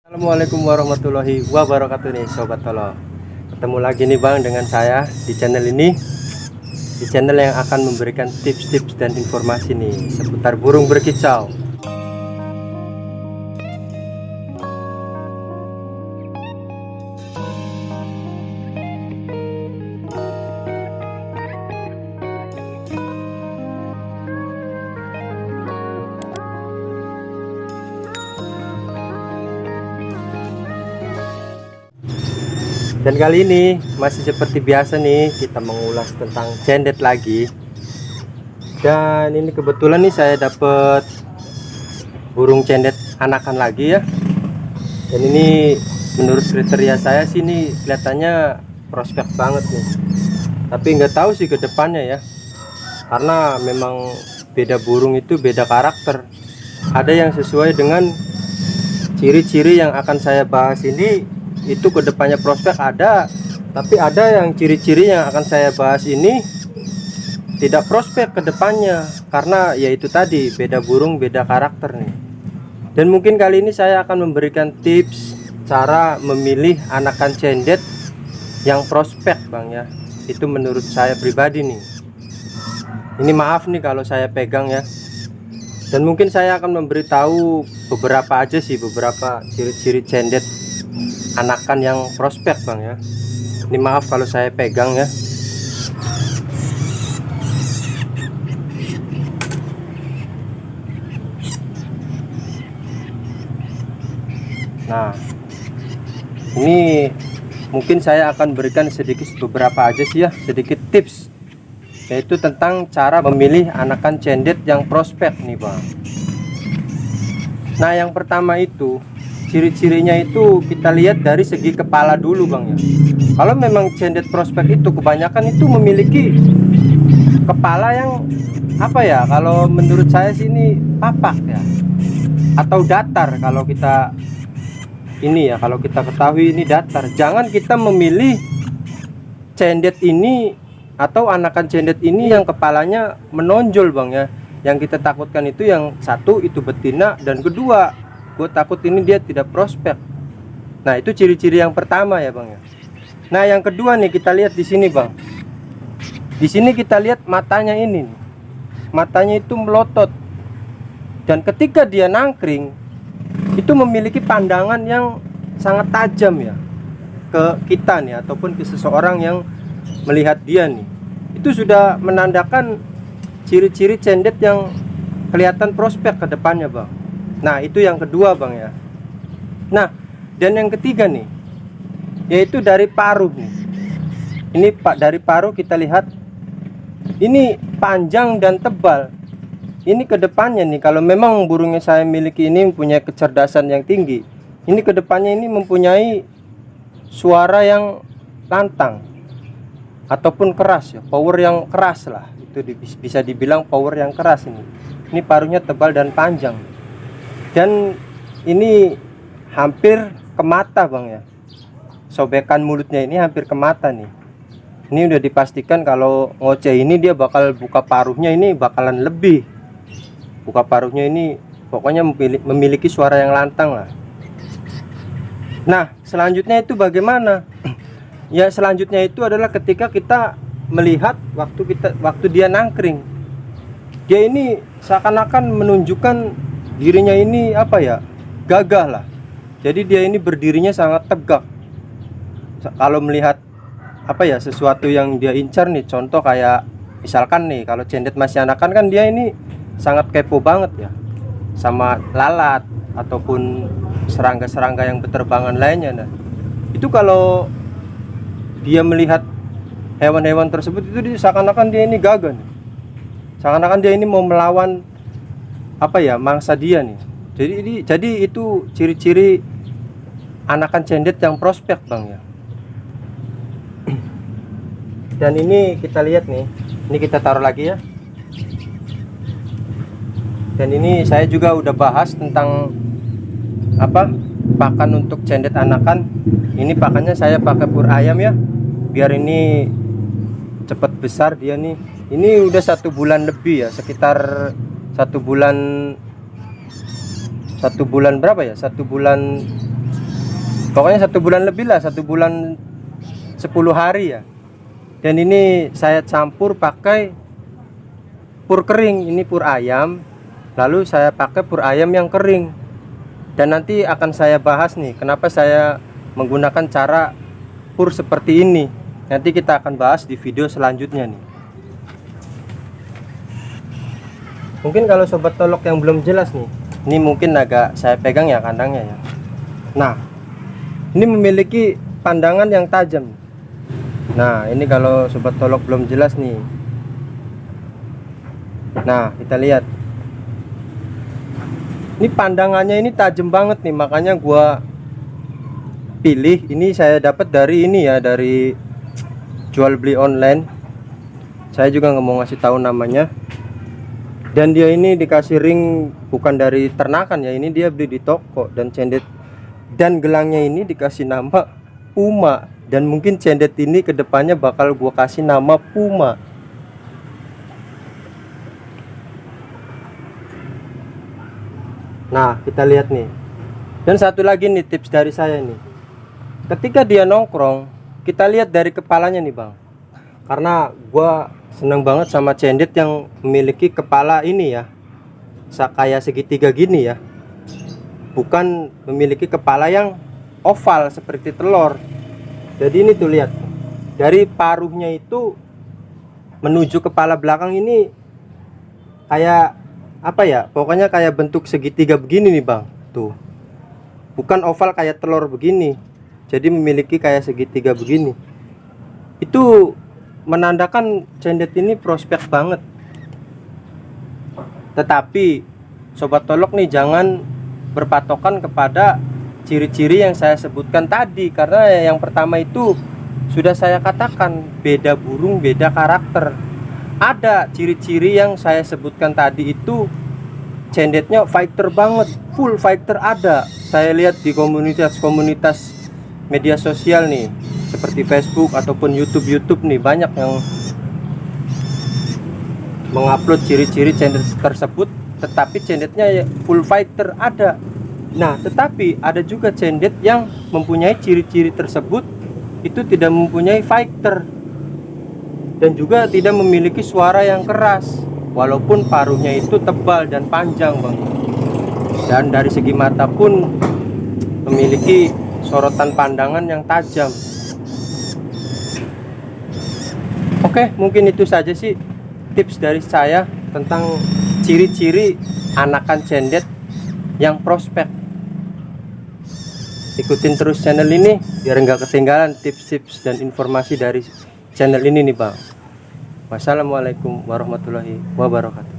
Assalamualaikum warahmatullahi wabarakatuh nih Sobat Tolo. Ketemu lagi nih Bang dengan saya di channel ini, di channel yang akan memberikan tips-tips dan informasi nih seputar burung berkicau. Dan kali ini masih seperti biasa nih, kita mengulas tentang cendet lagi. Dan ini kebetulan nih saya dapat burung cendet anakan lagi ya. Dan ini menurut kriteria saya sih ini kelihatannya prospek banget nih. Tapi nggak tahu sih ke depannya ya. Karena memang beda burung itu beda karakter. Ada yang sesuai dengan ciri-ciri yang akan saya bahas ini, itu kedepannya prospek ada, tapi ada yang ciri-ciri yang akan saya bahas ini tidak prospek kedepannya, karena yaitu tadi beda burung beda karakter nih. Dan mungkin kali ini saya akan memberikan tips cara memilih anakan cendet yang prospek Bang ya. Itu menurut saya pribadi nih. Ini maaf nih kalau saya pegang ya. Dan mungkin saya akan memberitahu beberapa aja sih, beberapa ciri-ciri cendet anakan yang prospek Bang ya. Ini maaf kalau saya pegang ya. Nah, ini mungkin saya akan berikan sedikit beberapa aja sih ya, sedikit tips, yaitu tentang cara memilih anakan cendet yang prospek nih Bang. Nah, yang pertama itu ciri-cirinya itu kita lihat dari segi kepala dulu Bang ya. Kalau memang cendet prospek itu kebanyakan itu memiliki kepala yang apa ya, kalau menurut saya sih ini papak ya, atau datar. Kalau kita ini ya, kalau kita ketahui ini datar. Jangan kita memilih cendet ini atau anakan cendet ini yang kepalanya menonjol Bang ya. Yang kita takutkan itu yang satu itu betina, dan kedua gue takut ini dia tidak prospek. Nah, itu ciri-ciri yang pertama ya Bang ya. Nah, yang kedua nih kita lihat di sini Bang. Di sini kita lihat matanya ini. Matanya itu melotot. Dan ketika dia nangkring itu memiliki pandangan yang sangat tajam ya ke kita nih, ataupun ke seseorang yang melihat dia nih. Itu sudah menandakan ciri-ciri cendet yang kelihatan prospek ke depannya Bang. Nah, itu yang kedua Bang ya. Nah, dan yang ketiga nih, yaitu dari paruh nih. Ini Pak, dari paruh kita lihat ini panjang dan tebal. Ini kedepannya nih, kalau memang burungnya saya miliki ini mempunyai kecerdasan yang tinggi, ini kedepannya ini mempunyai suara yang lantang ataupun keras ya, power yang keras lah. Itu bisa dibilang power yang keras ini. Ini paruhnya tebal dan panjang. Dan ini hampir ke mata Bang ya. Sobekan mulutnya ini hampir ke mata nih. Ini udah dipastikan kalau ngoceh ini dia bakal buka paruhnya, ini bakalan lebih. Buka paruhnya ini pokoknya memiliki suara yang lantang lah. Nah, selanjutnya itu bagaimana? Ya, selanjutnya itu adalah ketika kita melihat waktu dia nangkring. Dia ini seakan-akan menunjukkan dirinya ini apa ya, gagah lah. Jadi dia ini berdirinya sangat tegak. Kalau melihat apa ya, sesuatu yang dia incar nih, contoh kayak misalkan nih, kalau cendet masih anakan kan dia ini sangat kepo banget ya sama lalat ataupun serangga-serangga yang berterbangan lainnya. Nah, itu kalau dia melihat hewan-hewan tersebut itu dia seakan-akan dia ini gagah nih. Seakan-akan dia ini mau melawan apa ya, mangsa dia nih. Jadi itu ciri-ciri anakan cendet yang prospek Bang ya. Dan ini kita lihat nih, ini kita taruh lagi ya. Dan ini saya juga udah bahas tentang apa, pakan untuk cendet anakan. Ini pakannya saya pakai pur ayam ya, biar ini cepat besar dia nih. Ini udah 1 bulan lebih ya, sekitar 1 bulan berapa ya, 1 bulan Pokoknya 1 bulan lebih lah, 1 bulan 10 hari ya. Dan ini saya campur pakai pur kering, ini pur ayam. Lalu saya pakai pur ayam yang kering. Dan nanti akan saya bahas nih kenapa saya menggunakan cara pur seperti ini. Nanti kita akan bahas di video selanjutnya nih. Mungkin kalau sobat tolok yang belum jelas nih, ini mungkin agak saya pegang ya kandangnya ya. Nah, ini memiliki pandangan yang tajam. Nah, ini kalau sobat tolok belum jelas nih. Nah, kita lihat. Ini pandangannya ini tajam banget nih, makanya gua pilih. Ini saya dapat dari ini ya, dari jual beli online. Saya juga nggak mau ngasih tahu namanya. Dan dia ini dikasih ring bukan dari ternakan ya, ini dia beli di toko. Dan cendet dan gelangnya ini dikasih nama Puma. Dan mungkin cendet ini kedepannya bakal gua kasih nama Puma. Nah, kita lihat nih. Dan satu lagi nih tips dari saya nih. Ketika dia nongkrong, kita lihat dari kepalanya nih bang. Karena gua seneng banget sama cendet yang memiliki kepala ini ya, kayak segitiga gini ya, bukan memiliki kepala yang oval seperti telur. Jadi ini tuh lihat, dari paruhnya itu menuju kepala belakang ini kayak apa ya, pokoknya kayak bentuk segitiga begini nih bang. Tuh, bukan oval kayak telur begini, jadi memiliki kayak segitiga begini. Itu menandakan cendet ini prospek banget. Tetapi sobat tolok nih jangan berpatokan kepada ciri-ciri yang saya sebutkan tadi, karena yang pertama itu sudah saya katakan, beda burung beda karakter. Ada ciri-ciri yang saya sebutkan tadi itu cendetnya fighter banget, full fighter ada. Saya lihat di komunitas media sosial nih, seperti Facebook ataupun YouTube nih, banyak yang mengupload ciri-ciri cendet tersebut, tetapi cendetnya full fighter ada. Nah, tetapi ada juga cendet yang mempunyai ciri-ciri tersebut itu tidak mempunyai fighter dan juga tidak memiliki suara yang keras, walaupun paruhnya itu tebal dan panjang bang. Dan dari segi mata pun memiliki sorotan pandangan yang tajam. Oke, mungkin itu saja sih tips dari saya tentang ciri-ciri anakan cendet yang prospek. Ikutin terus channel ini biar nggak ketinggalan tips-tips dan informasi dari channel ini nih bang. Wassalamualaikum warahmatullahi wabarakatuh.